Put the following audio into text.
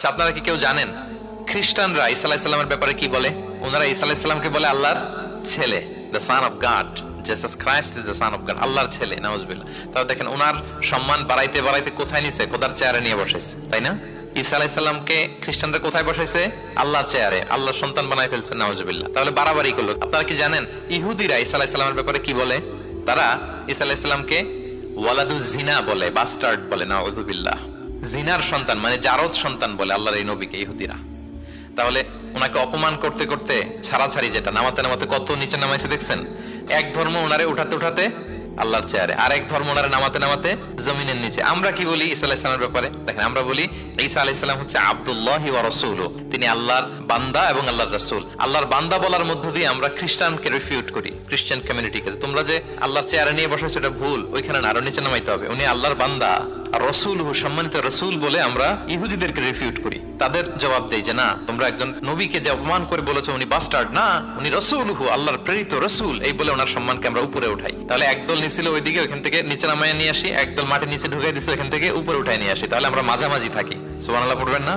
আচ্ছা, আপনারা কি কেউ জানেন খ্রিস্টানরা ঈসা আলাইহিস সালামের ব্যাপারে কি বলে? ওনারা ঈসা আলাইহিস সালামকে বলে আল্লাহর ছেলে, the son of god. Jesus Christ is the son of god, আল্লাহর ছেলে, নাউজুবিল্লাহ। তাহলে দেখেন ওনার সম্মান বাড়াইতে বাড়াইতে কোথায় নিছে? খোদার চেয়ারে নিয়ে বসাইছে, তাই না? ঈসা আলাইহিস সালামকে খ্রিস্টানরা কোথায় বসাইছে? আল্লাহর চেয়ারে, আল্লাহর সন্তান বানায় ফেলছে, নাউজুবিল্লাহ। তাহলে বাড়াবাড়ি করলো। আপনারা কি জানেন ইহুদিরা ঈসা আলাইহিস সালামের ব্যাপারে কি বলে? তারা ঈসা আলাইহিস সালামকে ওয়ালাদু জিনা বলে, বাস্টার্ড বলে, নাউজুবিল্লাহ। জিনার সন্তান মানে জারদ সন্তান বলে আল্লাহর এই নবীকে ইহুদিরা। তাহলে ওনাকে অপমান করতে করতে ছাড়াছাড়ি, যেটা নামাতে নামাতে কত নিচে নামাইছে দেখছেন? এক ধর্ম ওনারে উঠাতে উঠাতে আল্লাহর চেয়ারে, আর এক ধর্ম ওনারে নামাতে নামাতে জমিনের নিচে। আমরা কি বলি ঈসা আলাইহিস সালামের ব্যাপারে? দেখেন, আমরা বলি ঈসা আলাইহিস সালাম হচ্ছে আব্দুল্লাহি ওয়া রাসূলুহু, তিনি আল্লাহর বান্দা এবং আল্লাহর রাসূল। আল্লাহর বান্দা বলার মধ্য দিয়ে আমরা খ্রিস্টানকে রিফিউট করি, খ্রিস্টান কমিউনিটিকে। তোমরা যে আল্লাহর চেয়ারে নিয়ে বসাইছো এটা ভুল, ওইখানে না, আরো নিচে নামাইতে হবে। উনি আল্লাহর বান্দা আর রাসূলুহু, সম্মানিত রাসূল বলে আমরা ইহুদিদেরকে রিফিউট করি। তাদের জবাব দেই যে না, তোমরা একজন নবীকে যে অপমান করে বলেছো উনি বাস্টার্ড, না, উনি রাসূলুহু, আল্লাহর প্রেরিত রাসূল, এই বলে ওনার সম্মানকে আমরা উপরে উঠাই। তাহলে একদল নিছিল ওইদিকে, ওইখান থেকে নিচে নামায় নিয়ে আসি, একদল মাটির নিচে ঢুকাই দিছিল, এখান থেকে উপরে উঠাই নিয়ে আসি। তাহলে আমরা মাঝামাঝি থাকি। সুবহানাল্লাহ পড়বেন না?